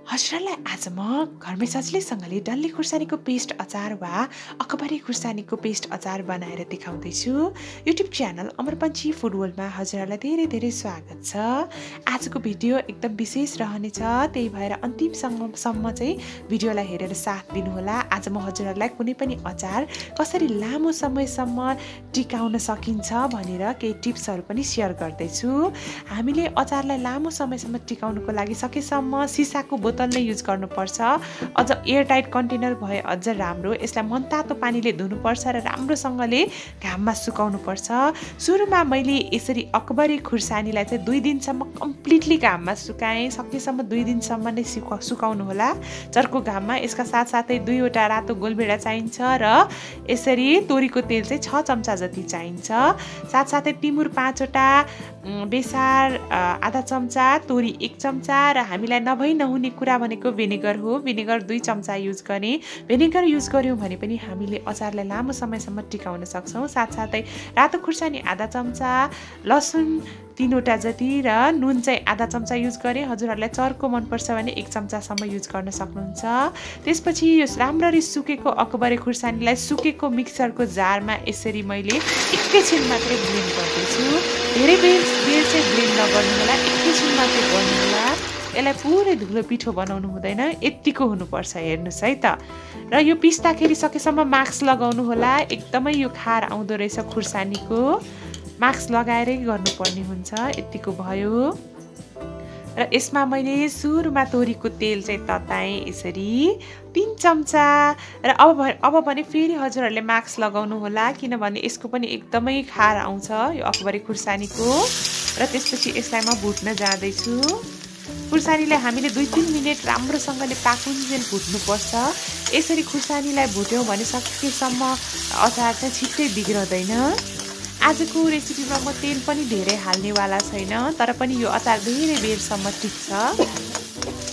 हजुरलाई आज म घरमै सजिलैसँगले डल्ले खुर्सानीको पेस्ट अचार वा अकबरे खुर्सानीको पेस्ट अचार बनाएर देखाउँदैछु। युट्युब च्यानल अमर पञ्ची फुड वर्ल्डमा हजुरहरूलाई धेरै धेरै स्वागत छ। आजको भिडियो एकदम विशेष रहनेछ, त्यही भएर अन्तिमसम्म चाहिँ भिडियोलाई हेरेर साथ दिनुहोला। आज म हजुरहरूलाई कुनै पनि अचार कसरी लामो समयसम्म टिकाउन सकिन्छ भनेर केही टिप्सहरू पनि सेयर गर्दैछु। हामीले अचारलाई लामो समयसम्म टिकाउनको लागि सकेसम्म सिसाको बोतलले युज गर्नुपर्छ। अझ एयरटाइट कन्टेनर भए अझ राम्रो। यसलाई मनतातो पानीले धुनुपर्छ र राम्रोसँगले घाममा सुकाउनुपर्छ। सुरुमा मैले यसरी अकबरे खुर्सानीलाई चाहिँ 2 दिनसम्म कम्प्लिटली घाममा सुकाएँ। सकेसम्म 2 दिनसम्म नै सुकाउनु होला चर्को घाममा। यसका साथसाथै 2वटा रातो गोलभेडा चाहिन्छ र यसरी तोरीको तेल चाहिँ 6 चम्चा जति चाहिन्छ। साथसाथै टिमुर 5वटा, बेसार आधा चम्चा, तोरी 1 चम्चा र हामीलाई नभई नहुने कुरा भनेको भिनेगर हो। भिनेगर 2 चम्चा युज गर्ने। भिनेगर युज गर्यौँ भने पनि हामीले अचारलाई लामो समयसम्म टिकाउन सक्छौँ। साथसाथै रातो खुर्सानी आधा चम्चा, लसुन 3वटा जति र नुन चाहिँ आधा चम्चा युज गरेँ। हजुरहरूलाई चर्को मनपर्छ भने 1 चम्चासम्म युज गर्न सक्नुहुन्छ। त्यसपछि यो राम्ररी सुकेको अकबरे खुर्सानीलाई सुकेको मिक्सरको जारमा यसरी मैले एकैछिन मात्रै ब्लेन्ड गर्दैछु। धेरै बेर चाहिँ ब्लेन्ड नगर्नु होला, एकैछिन मात्रै गर्नु होला। यसलाई पुरै धुलो पिठो बनाउनु हुँदैन, यत्तिको हुनुपर्छ। हेर्नुहोस् है त। र यो पिस्दाखेरि सकेसम्म मास्क लगाउनु होला। एकदमै यो खार आउँदो रहेछ खुर्सानीको, मास्क लगाएरै गर्नुपर्ने हुन्छ। यत्तिको भयो। र यसमा मैले सुरुमा तोरीको तेल चाहिँ तताएँ यसरी 3 चम्चा। र अब भने फेरि हजुरहरूले मास्क लगाउनु होला, किनभने यसको पनि एकदमै खार आउँछ यो अकबरे खुर्सानीको। र त्यसपछि यसलाई म भुट्न जाँदैछु। खुर्सानीलाई हामीले 2-3 मिनट राम्रोसँगले पाकुन्जेल भुट्नुपर्छ। यसरी खुर्सानीलाई भुट्यौँ भने सकेसम्म अचार चाहिँ छिट्टै बिग्रदैन। आजको रेसिपीमा म तेल पनि धेरै हाल्नेवाला छैन, तर पनि यो अचार धेरै बेरसम्म टिक्छ।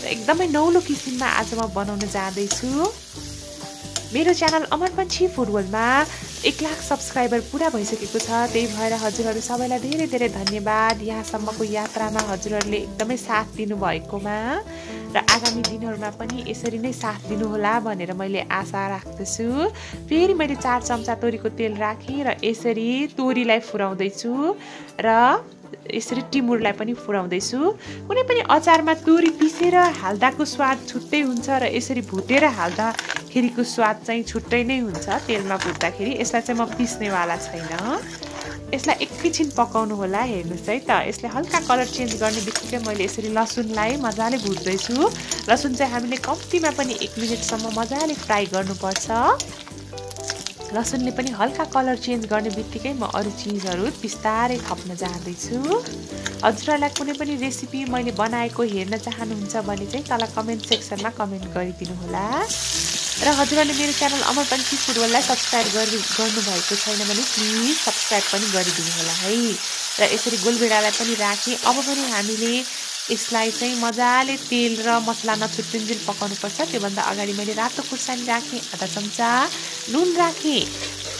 एकदमै नौलो किसिममा आज म बनाउन जाँदैछु। मेरो च्यानल अमर पञ्ची फुड वर्ल्डमा 1 लाख सब्सक्राइबर पुरा भइसकेको छ। त्यही भएर हजुरहरू सबैलाई धेरै धेरै धन्यवाद यहाँसम्मको यात्रामा हजुरहरूले एकदमै साथ दिनुभएकोमा। र आगामी दिनहरूमा पनि यसरी नै साथ दिनुहोला भनेर मैले आशा राख्दछु। फेरि मैले 4 चम्चा तोरीको तेल राखेँ र यसरी तोरीलाई फुराउँदैछु र यसरी टिमुरलाई पनि फुराउँदैछु। कुनै पनि अचारमा तोरी पिसेर हाल्दाको स्वाद छुट्टै हुन्छ र यसरी भुटेर हाल्दाखेरिको स्वाद चाहिँ छुट्टै नै हुन्छ। तेलमा भुट्दाखेरि यसलाई चाहिँ म पिस्नेवाला छैन। यसलाई एकैछिन पकाउनु होला। हेर्नुहोस् है त। यसले हल्का कलर चेन्ज गर्ने बित्तिकै मैले यसरी लसुनलाई मजाले भुट्दैछु। लसुन चाहिँ हामीले कम्तीमा पनि 1 मिनटसम्म मजाले फ्राई गर्नुपर्छ। लसुनले पनि हल्का कलर चेन्ज गर्ने बित्तिकै म अरू चिजहरू बिस्तारै थप्न जाँदैछु। हजुरहरूलाई कुनै पनि रेसिपी मैले बनाएको हेर्न चाहनुहुन्छ भने चाहिँ तल कमेन्ट सेक्सनमा कमेन्ट गरिदिनु होला। र हजुरहरूले मेरो च्यानल अमर पञ्ची फुड वर्ल्डलाई सब्सक्राइब गर्नुभएको छैन भने प्लिज सब्सक्राइब पनि गरिदिनु होला है। र यसरी गोलभेडालाई पनि राखेँ। अब पनि हामीले यसलाई चाहिँ मजाले तेल र मसला नछुट्टिन्जेल पकाउनुपर्छ। त्योभन्दा अगाडि मैले रातो खुर्सानी राखेँ आधा चम्चा, नुन राखेँ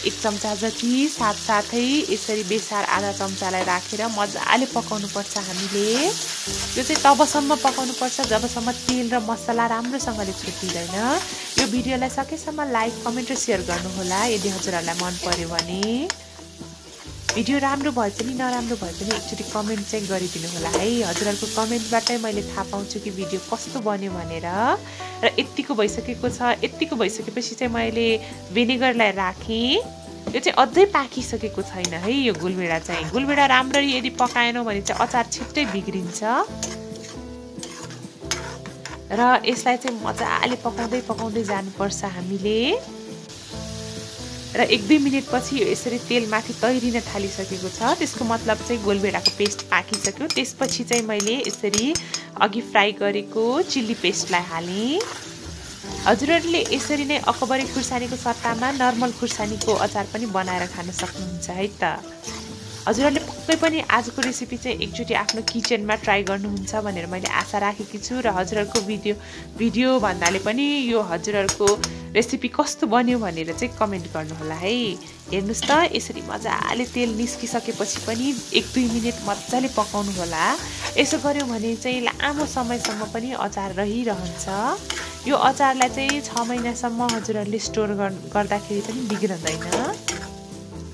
1 चम्चा जति, साथसाथै यसरी बेसार आधा चम्चालाई राखेर मजाले पकाउनुपर्छ हामीले। यो चाहिँ तबसम्म पकाउनुपर्छ जबसम्म तेल र मसला राम्रोसँगले छुट्टिँदैन। यो भिडियोलाई सकेसम्म लाइक, कमेन्ट र सेयर गर्नुहोला यदि हजुरहरूलाई मन पर्यो भने। भिडियो राम्रो भए पनि नराम्रो भए पनि एकचोटि कमेन्ट चाहिँ गरिदिनु होला है। हजुरहरूको कमेन्टबाटै मैले थाहा पाउँछु कि भिडियो कस्तो बन्यो भनेर। र यत्तिको भइसकेको छ। यत्तिको भइसकेपछि चाहिँ मैले भिनेगरलाई राखेँ। यो चाहिँ अझै पाकिसकेको छैन है। यो गोलभेडा चाहिँ गोलभेडा राम्ररी यदि पकाएनौँ भने चाहिँ अचार छिट्टै बिग्रिन्छ। र यसलाई चाहिँ मजाले पकाउँदै जानुपर्छ हामीले। र 1-2 मिनटपछि यो यसरी तेल माथि तैरिन थालिसकेको छ। त्यसको मतलब चाहिँ गोलभेडाको पेस्ट पाकिसक्यो। त्यसपछि चाहिँ मैले यसरी अघि फ्राई गरेको चिल्ली पेस्टलाई हालेँ। हजुरहरूले यसरी नै अकबरे खुर्सानीको सट्टामा नर्मल खुर्सानीको अचार पनि बनाएर खान सक्नुहुन्छ है त। हजुरहरूले पक्कै पनि आजको रेसिपी चाहिँ एकचोटि आफ्नो किचनमा ट्राई गर्नुहुन्छ भनेर मैले आशा राखेकी छु र हजुरहरूको भिडियो भन्नाले पनि यो हजुरहरूको रेसिपी कस्तो बन्यो भनेर चाहिँ कमेन्ट गर्नुहोला है। हेर्नुस् त यसरी मजाले तेल निस्किसकेपछि पनि 1-2 मिनेट मजाले पकाउनु होला। यसो गर्यो भने चाहिँ लामो समयसम्म पनि अचार रहिरहन्छ। यो अचारलाई चाहिँ 6 महिनासम्म हजुरहरूले स्टोर गर्दाखेरि पनि बिग्रदैन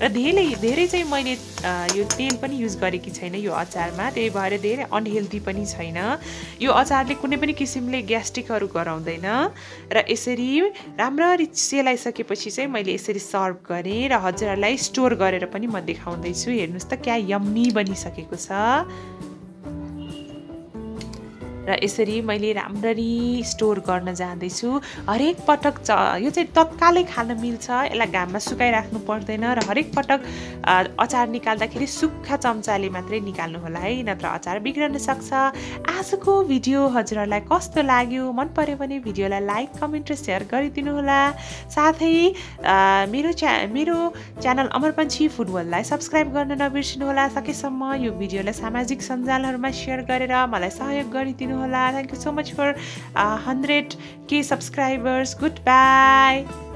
र धेरै चाहिँ मैले यो तेल पनि युज गरेकी छैन यो अचारमा, त्यही भएर धेरै अनहेल्दी पनि छैन। यो अचारले कुनै पनि किसिमले ग्यास्ट्रिकहरू गराउँदैन र यसरी राम्ररी सेलाइसकेपछि चाहिँ मैले यसरी सर्भ गरेँ र हजुरहरूलाई स्टोर गरेर पनि म देखाउँदैछु। हेर्नुस् त क्या यम्मी बनिसकेको छ र यसरी मैले राम्ररी स्टोर गर्न जाँदैछु। हरेक पटक यो चाहिँ तत्कालै खान मिल्छ, यसलाई घाममा सुकाइराख्नु पर्दैन र हरेक पटक अचार निकाल्दाखेरि सुक्खा चम्चाले मात्रै निकाल्नु होला है, नत्र अचार बिग्रन सक्छ। आजको भिडियो हजुरहरूलाई कस्तो लाग्यो, मन पर्यो भने भिडियोलाई लाइक कमेन्ट र सेयर गरिदिनु होला। साथै मेरो च्यानल अमर पन्छी फुड वर्ल्डलाई सब्स्क्राइब गर्न नबिर्सिनु होला। सकेसम्म यो भिडियोलाई सामाजिक सञ्जालहरूमा सेयर गरेर मलाई सहयोग गरिदिनु होला। Thank you so much for 100K subscribers. Goodbye.